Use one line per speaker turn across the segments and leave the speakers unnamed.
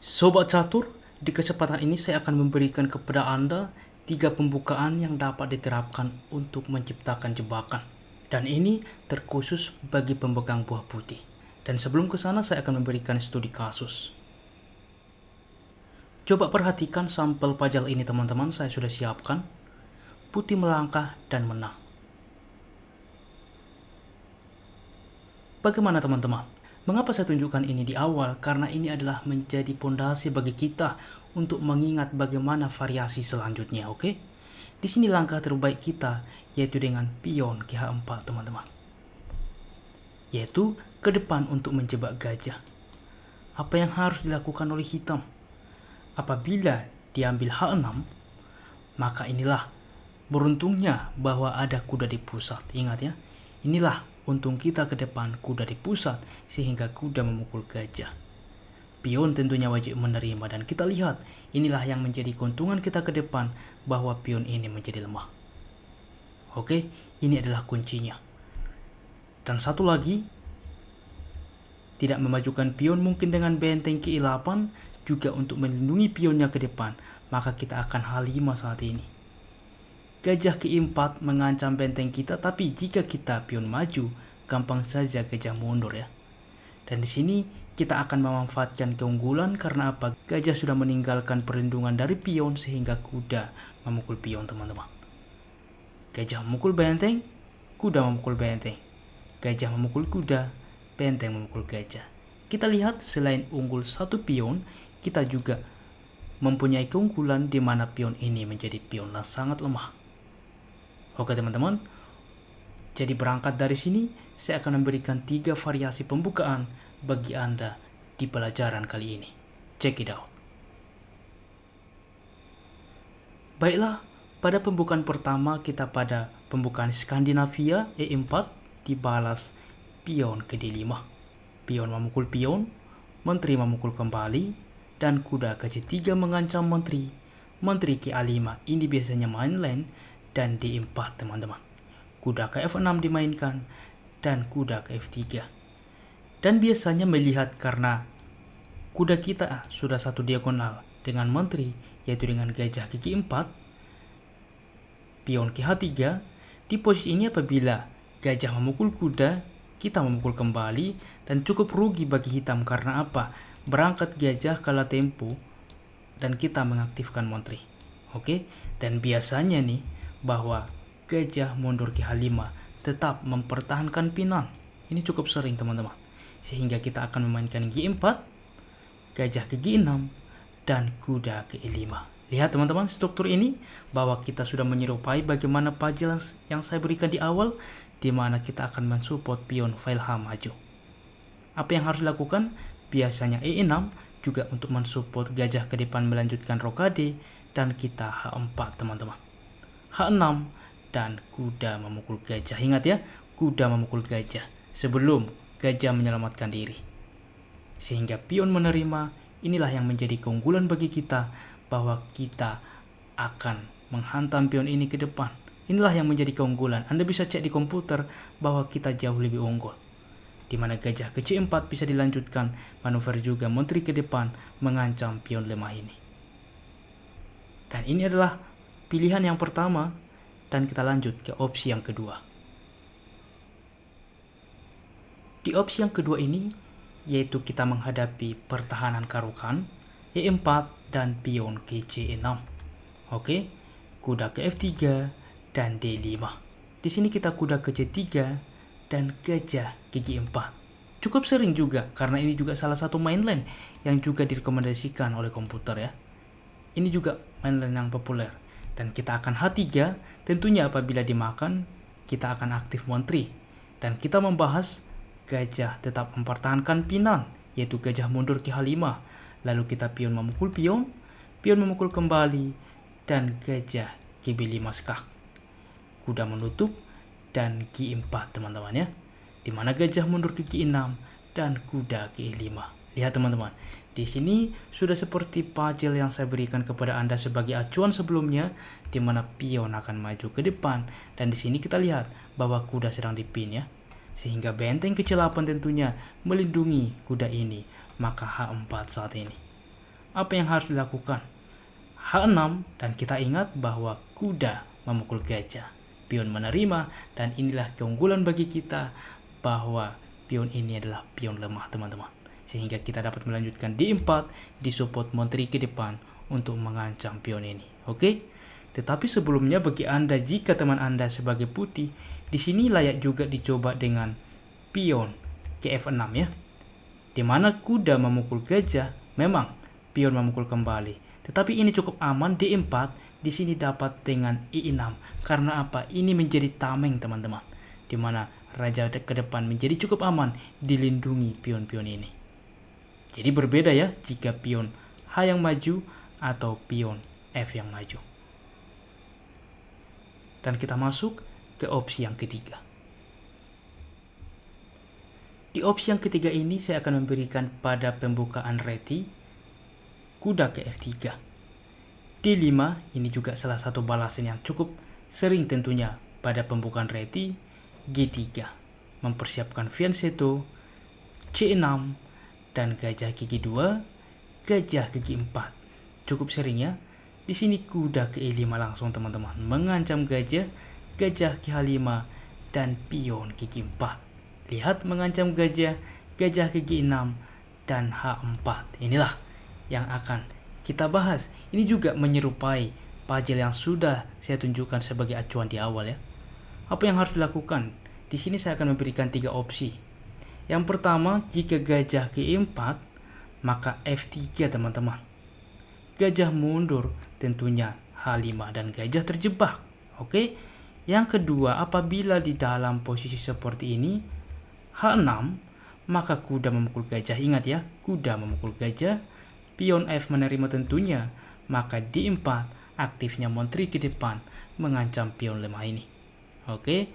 Sobat Catur, di kesempatan ini saya akan memberikan kepada Anda 3 pembukaan yang dapat diterapkan untuk menciptakan jebakan. Dan ini terkhusus bagi pemegang buah putih. Dan sebelum ke sana saya akan memberikan studi kasus. Coba perhatikan sampel pajal ini teman-teman, saya sudah siapkan. Putih melangkah dan menang. Bagaimana teman-teman? Mengapa saya tunjukkan ini di awal? Karena ini adalah menjadi pondasi bagi kita untuk mengingat bagaimana variasi selanjutnya, oke? Di sini langkah terbaik kita yaitu dengan pion GH4, teman-teman. Yaitu ke depan untuk menjebak gajah. Apa yang harus dilakukan oleh hitam? Apabila diambil H6, maka inilah beruntungnya bahwa ada kuda di pusat. Ingat ya, inilah untung kita ke depan, kuda di pusat, sehingga kuda memukul gajah. Pion tentunya wajib menerima, dan kita lihat, inilah yang menjadi keuntungan kita ke depan, bahwa pion ini menjadi lemah. Oke, ini adalah kuncinya. Dan satu lagi, tidak memajukan pion mungkin dengan benteng ke-8, juga untuk melindungi pionnya ke depan, maka kita akan H5 saat ini. Gajah ke-4 mengancam benteng kita, tapi jika kita pion maju, gampang saja gajah mundur ya. Dan di sini kita akan memanfaatkan keunggulan karena apa? Gajah sudah meninggalkan perlindungan dari pion sehingga kuda memukul pion, teman-teman. Gajah memukul benteng, kuda memukul benteng. Gajah memukul kuda, benteng memukul gajah. Kita lihat selain unggul satu pion, kita juga mempunyai keunggulan di mana pion ini menjadi pion yang sangat lemah. Oke teman-teman, jadi berangkat dari sini, saya akan memberikan 3 variasi pembukaan bagi Anda di pelajaran kali ini. Check it out. Baiklah, pada pembukaan pertama kita pada pembukaan Skandinavia E4 dibalas pion ke D5. Pion memukul pion, menteri memukul kembali, dan kuda ke C3 mengancam menteri. Menteri ke A5 ini biasanya main lane, dan D4 teman-teman. Kuda ke F6 dimainkan dan kuda ke F3. Dan biasanya melihat karena kuda kita sudah satu diagonal dengan menteri, yaitu dengan gajah ke G4, pion ke H3. Di posisi ini apabila gajah memukul kuda, kita memukul kembali, dan cukup rugi bagi hitam karena apa? Berangkat gajah kala tempo dan kita mengaktifkan menteri. Oke, dan biasanya nih bahwa gajah mundur ke H5 tetap mempertahankan pinon. Ini cukup sering teman-teman. Sehingga kita akan memainkan G4, gajah ke G6, dan kuda ke E5. Lihat teman-teman struktur ini, bahwa kita sudah menyerupai bagaimana puzzle yang saya berikan di awal, di mana kita akan mensupport pion file H maju. Apa yang harus dilakukan? Biasanya E6 juga untuk mensupport gajah ke depan melanjutkan rokade, dan kita H4 teman-teman. H6 dan kuda memukul gajah. Ingat ya, kuda memukul gajah sebelum gajah menyelamatkan diri. Sehingga pion menerima, inilah yang menjadi keunggulan bagi kita, bahwa kita akan menghantam pion ini ke depan. Inilah yang menjadi keunggulan. Anda bisa cek di komputer bahwa kita jauh lebih unggul. Di mana gajah ke C4 bisa dilanjutkan, manuver juga menteri ke depan mengancam pion lemah ini. Dan ini adalah pilihan yang pertama, dan kita lanjut ke opsi yang kedua. Di opsi yang kedua ini, yaitu kita menghadapi pertahanan karukan, E4 dan pion ke C6. Oke, kuda ke F3 dan D5. Di sini kita kuda ke C3 dan gajah ke G4. Cukup sering juga, karena ini juga salah satu main lane yang juga direkomendasikan oleh komputer ya. Ini juga main lane yang populer. Dan kita akan H3, tentunya apabila dimakan, kita akan aktif menteri. Dan kita membahas gajah tetap mempertahankan pinon, yaitu gajah mundur ke H5. Lalu kita pion memukul pion memukul kembali, dan gajah ke B5 skak. Kuda menutup, dan G4 teman-teman ya. Dimana gajah mundur ke G6, dan kuda ke E5. Lihat teman-teman, di sini sudah seperti puzzle yang saya berikan kepada Anda sebagai acuan sebelumnya, di mana pion akan maju ke depan, dan di sini kita lihat bahwa kuda sedang dipin ya, sehingga benteng ke-8 tentunya melindungi kuda ini, maka H4 saat ini. apa yang harus dilakukan? H6, dan kita ingat bahwa kuda memukul gajah. Pion menerima, dan inilah keunggulan bagi kita bahwa pion ini adalah pion lemah teman-teman. Sehingga kita dapat melanjutkan D4, disupport menteri ke depan untuk mengancam pion ini. Oke? Tetapi sebelumnya bagi Anda, jika teman Anda sebagai putih, di sini layak juga dicoba dengan pion ke F6 ya. Di mana kuda memukul gajah, memang pion memukul kembali. Tetapi ini cukup aman, D4 di sini dapat dengan I6. Karena apa? Ini menjadi tameng teman-teman. Di mana raja ke depan menjadi cukup aman dilindungi pion-pion ini. Jadi berbeda ya jika pion H yang maju atau pion F yang maju. Dan kita masuk ke opsi yang ketiga. Di opsi yang ketiga ini saya akan memberikan pada pembukaan reti kuda ke F3. D5 ini juga salah satu balasan yang cukup sering tentunya pada pembukaan reti. G3 mempersiapkan fianchetto, C6 dan gajah gigi 2, gajah gigi 4. Cukup sering ya. Di sini kuda ke E5 langsung teman-teman, mengancam gajah, gajah ke H5 dan pion gigi 4. Lihat mengancam gajah, gajah gigi 6 dan H4. Inilah yang akan kita bahas. Ini juga menyerupai puzzle yang sudah saya tunjukkan sebagai acuan di awal ya. Apa yang harus dilakukan? Di sini saya akan memberikan 3 opsi. Yang pertama, jika gajah ke E4, maka F3 teman-teman. Gajah mundur, tentunya H5 dan gajah terjebak. Oke. Yang kedua, apabila di dalam posisi seperti ini H6, maka kuda memukul gajah. Ingat ya, kuda memukul gajah. Pion F menerima tentunya, maka D4 aktifnya menteri ke depan mengancam pion lemah ini. Oke.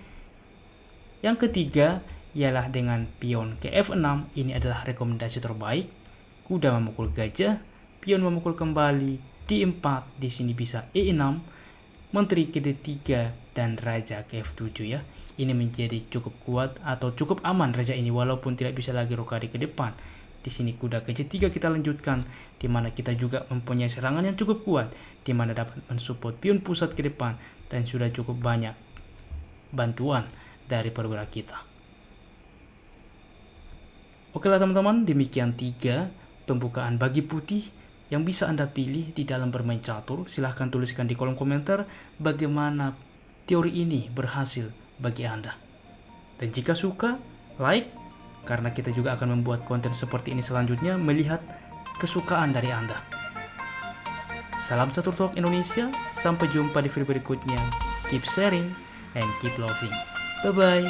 Yang ketiga ialah dengan pion ke F6. Ini adalah rekomendasi terbaik. Kuda memukul gajah, pion memukul kembali, D4 di sini bisa E6, menteri ke D3 dan raja ke F7 ya. Ini menjadi cukup kuat atau cukup aman raja ini walaupun tidak bisa lagi rokade ke depan. Di sini kuda ke C3 kita lanjutkan, di mana kita juga mempunyai serangan yang cukup kuat, di mana dapat mensupport pion pusat ke depan dan sudah cukup banyak bantuan dari perwira kita. Oke lah teman-teman, demikian 3 pembukaan bagi putih yang bisa Anda pilih di dalam bermain catur. Silahkan tuliskan di kolom komentar bagaimana teori ini berhasil bagi Anda. Dan jika suka, like, karena kita juga akan membuat konten seperti ini selanjutnya melihat kesukaan dari Anda. Salam Catur Talk Indonesia, sampai jumpa di video berikutnya. Keep sharing and keep loving. Bye-bye.